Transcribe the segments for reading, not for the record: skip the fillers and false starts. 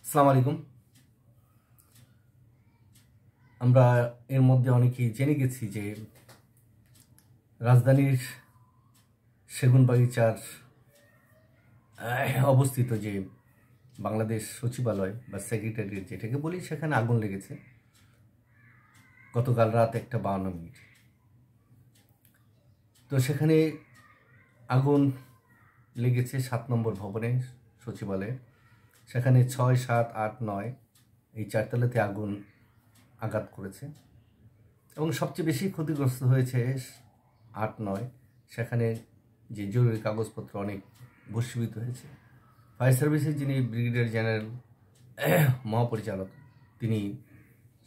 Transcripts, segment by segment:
আসসালামু আলাইকুম। আমরা এর মধ্যে অনেকেই জেনে গেছি যে রাজধানীর সেগুনবাগিচার অবস্থিত যে বাংলাদেশ সচিবালয় বা সেক্রেটারিয়েট যেটাকে বলি, সেখানে আগুন লেগেছে গতকাল রাত 1:52। তো সেখানে আগুন লেগেছে 7 নম্বর ভবনে, সচিবালয়ে। সেখানে 6, 7, 8, 9 এই 4 তলাতে আগুন আঘাত করেছে এবং সবচেয়ে বেশি ক্ষতিগ্রস্ত হয়েছে 8, 9। সেখানে যে জরুরি কাগজপত্র অনেক ভস্মীভূত হয়েছে। ফায়ার সার্ভিসের যিনি ব্রিগেডিয়ার জেনারেল মহাপরিচালক, তিনি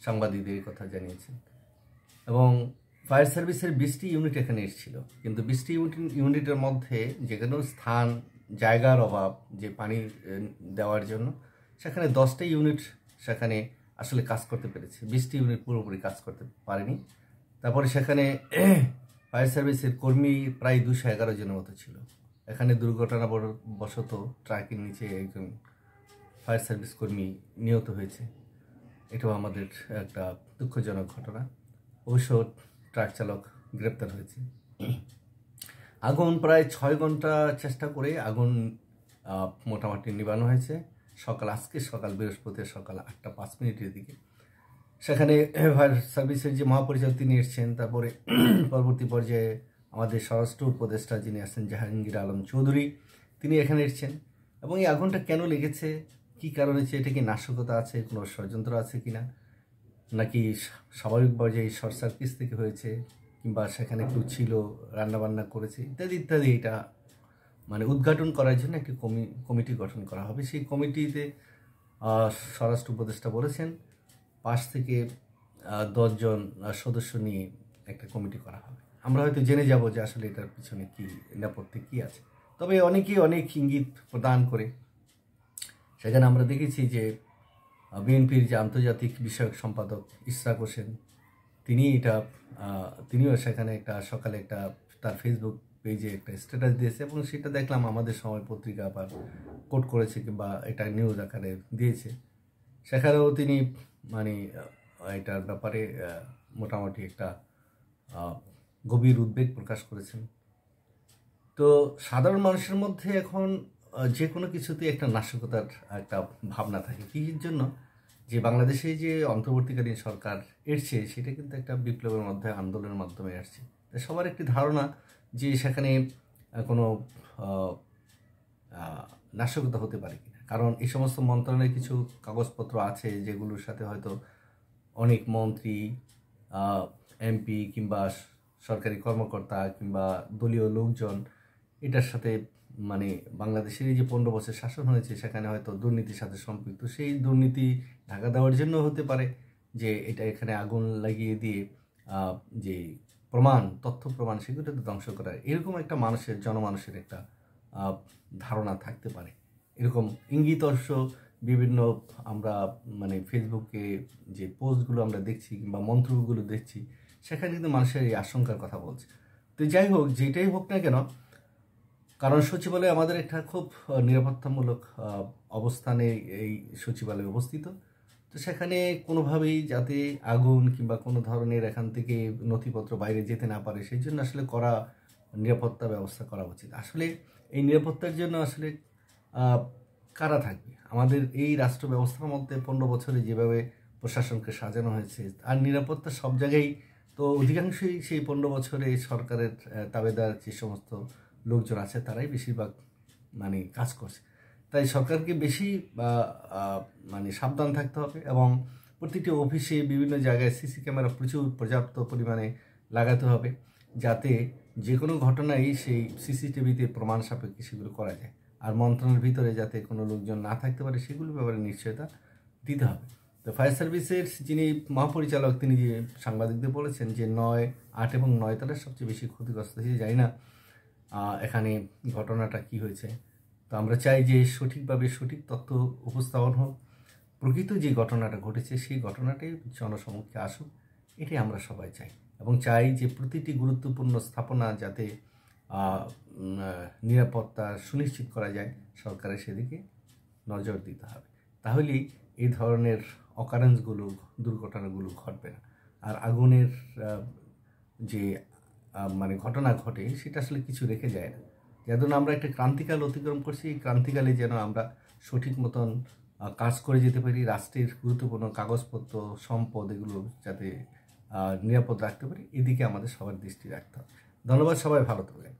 সাংবাদিকদের এই কথা জানিয়েছেন। এবং ফায়ার সার্ভিসের 20টি ইউনিট এখানে এসেছিল, কিন্তু 20টি ইউনিটের মধ্যে যেখানে স্থান জায়গার অভাব, যে পানি দেওয়ার জন্য, সেখানে 10টা ইউনিট সেখানে আসলে কাজ করতে পেরেছে, 20টি ইউনিট পুরোপুরি কাজ করতে পারেনি। তারপরে সেখানে ফায়ার সার্ভিসের কর্মী প্রায় 211 জনের মতো ছিল। এখানে দুর্ঘটনাবশত ট্রাকের নিচে একজন ফায়ার সার্ভিস কর্মী নিহত হয়েছে। এটাও আমাদের একটা দুঃখজনক ঘটনা। অবশ্য ট্রাক চালক গ্রেপ্তার হয়েছে। আগুন প্রায় 6 ঘন্টা চেষ্টা করে আগুন মোটামুটি নিবানো হয়েছে। আজকে সকাল বৃহস্পতিবার সকাল 8:05 দিকে সেখানে ফায়ার সার্ভিসের যে মহাপরিচালক তিনি এসছেন। তারপরে পরবর্তী পর্যায়ে আমাদের স্বরাষ্ট্র উপদেষ্টা যিনি আছেন জাহাঙ্গীর আলম চৌধুরী, তিনি এখানে এসছেন। এবং এই আগুনটা কেন লেগেছে, কি কারণে হচ্ছে, এটা কি নাশকতা আছে, কোনো ষড়যন্ত্র আছে কিনা, নাকি স্বাভাবিক পর্যায়ে শর্ট সার্কিট থেকে হয়েছে, কিংবা সেখানে কেউ ছিল রান্নাবান্না করেছে, ইত্যাদি ইত্যাদি, এটা মানে উদ্ঘাটন করার জন্য একটি কমিটি গঠন করা হবে। সেই কমিটিতে স্বরাষ্ট্র উপদেষ্টা বলেছেন 5 থেকে 10 জন সদস্য নিয়ে একটা কমিটি করা হবে। আমরা হয়তো জেনে যাব যে আসলে এটার পিছনে কি নেপথ্যে কি আছে। তবে অনেকেই অনেক ইঙ্গিত প্রদান করে। সেখানে আমরা দেখেছি যে বিএনপির যে আন্তর্জাতিক বিষয়ক সম্পাদক ইশরাক হোসেন, তিনিও সেখানে সকালে তার ফেসবুক পেজে একটা স্ট্যাটাস দিয়েছে, এবং সেটা দেখলাম আমাদের সময় পত্রিকা আবার কোট করেছে, কিংবা এটা নিউজ আকারে দিয়েছে। সেখানেও তিনি মানে এটার ব্যাপারে মোটামুটি একটা গভীর উদ্বেগ প্রকাশ করেছেন। তো সাধারণ মানুষের মধ্যে এখন যে কোনো কিছুতে একটা নাশকতার একটা ভাবনা থাকে। কিসের জন্য? যে বাংলাদেশে যে অন্তর্বর্তীকালীন সরকার এসছে, সেটা কিন্তু একটা বিপ্লবের মধ্যে, আন্দোলনের মাধ্যমে আসছে। তাই সবার একটি ধারণা যে সেখানে কোনো নাশকতা হতে পারে কিনা। কারণ এই সমস্ত মন্ত্রণালয়ের কিছু কাগজপত্র আছে যেগুলোর সাথে হয়তো অনেক মন্ত্রী, এমপি কিংবা সরকারি কর্মকর্তা কিংবা দলীয় লোকজন এটার সাথে মানে বাংলাদেশের এই যে 15 বছর শাসন হয়েছে, সেখানে হয়তো দুর্নীতির সাথে সম্পৃক্ত। সেই দুর্নীতি ঢাকা দেওয়ার জন্য হতে পারে যে এটা এখানে আগুন লাগিয়ে দিয়ে যে তথ্য প্রমাণ সেগুলো ধ্বংস করার, এরকম একটা জনমানুষের একটা ধারণা থাকতে পারে। এরকম ইঙ্গিতর্ষ বিভিন্ন আমরা মানে ফেসবুকে যে পোস্টগুলো আমরা দেখছি কিংবা মন্তব্যগুলো দেখছি, সেখানে কিন্তু মানুষের এই আশঙ্কার কথা বলছে। তো যাই হোক, যেটাই হোক না কেন, কারণ সচিবালয় আমাদের একটা খুব নিরাপত্তামূলক অবস্থানে এই সচিবালয় অবস্থিত। তো সেখানে কোনোভাবেই যাতে আগুন কিংবা কোনো ধরনের এখান থেকে নথিপত্র বাইরে যেতে না পারে, সেই জন্য আসলে কড়া নিরাপত্তা ব্যবস্থা করা উচিত। আসলে এই নিরাপত্তার জন্য আসলে কারা থাকবে? আমাদের এই রাষ্ট্র ব্যবস্থার মধ্যে 15 বছরে যেভাবে প্রশাসনকে সাজানো হয়েছে, আর নিরাপত্তা সব জায়গায় তো অধিকাংশই সেই 15 বছরে সরকারের তাবেদার যে সমস্ত লোকজন আছে, তারাই বেশিরভাগ মানে কাজ করছে। তাই সরকারকে বেশি মানে সাবধান থাকতে হবে, এবং প্রতিটি অফিসে বিভিন্ন জায়গায় সিসি ক্যামেরা পর্যাপ্ত পরিমাণে লাগাতে হবে, যাতে যে কোনো ঘটনাই সেই সিসিটিভিতে প্রমাণ সাপেক্ষে সেগুলো করা যায়। আর মন্ত্রণালয়ের ভিতরে যাতে কোনো লোকজন না থাকতে পারে, সেগুলোর ব্যাপারে নিশ্চয়তা দিতে হবে। তো ফায়ার সার্ভিসের যিনি মহাপরিচালক, তিনি যে সাংবাদিকদের বলেছেন যে 9, 8 এবং 9 তলার সবচেয়ে বেশি ক্ষতিগ্রস্ত হয়েছে। জানি না এখানে ঘটনাটা কি হয়েছে। তো আমরা চাই যে সঠিকভাবে সঠিক তথ্য উপস্থাপন হোক, প্রকৃত যে ঘটনাটা ঘটেছে সেই ঘটনাটাই জনসমক্ষে আসুক, এটাই আমরা সবাই চাই। এবং চাই যে প্রতিটি গুরুত্বপূর্ণ স্থাপনা যাতে নিরাপত্তা সুনিশ্চিত করা যায়, সরকারের সেদিকে নজর দিতে হবে। তাহলেই এই ধরনের অকারেন্সগুলো, দুর্ঘটনাগুলো ঘটবে না। আর আগুনের যে মানে ঘটনা ঘটে সেটা আসলে কিছু রেখে যায় না। যেন আমরা একটা ক্রান্তিকাল অতিক্রম করছি, এই ক্রান্তিকালে যেন আমরা সঠিক মতন কাজ করে যেতে পারি, রাষ্ট্রের গুরুত্বপূর্ণ কাগজপত্র, সম্পদ এগুলো যাতে নিরাপদ রাখতে পারি, এদিকে আমাদের সবার দৃষ্টি রাখতে হবে। ধন্যবাদ, সবাই ভালো থাকবেন।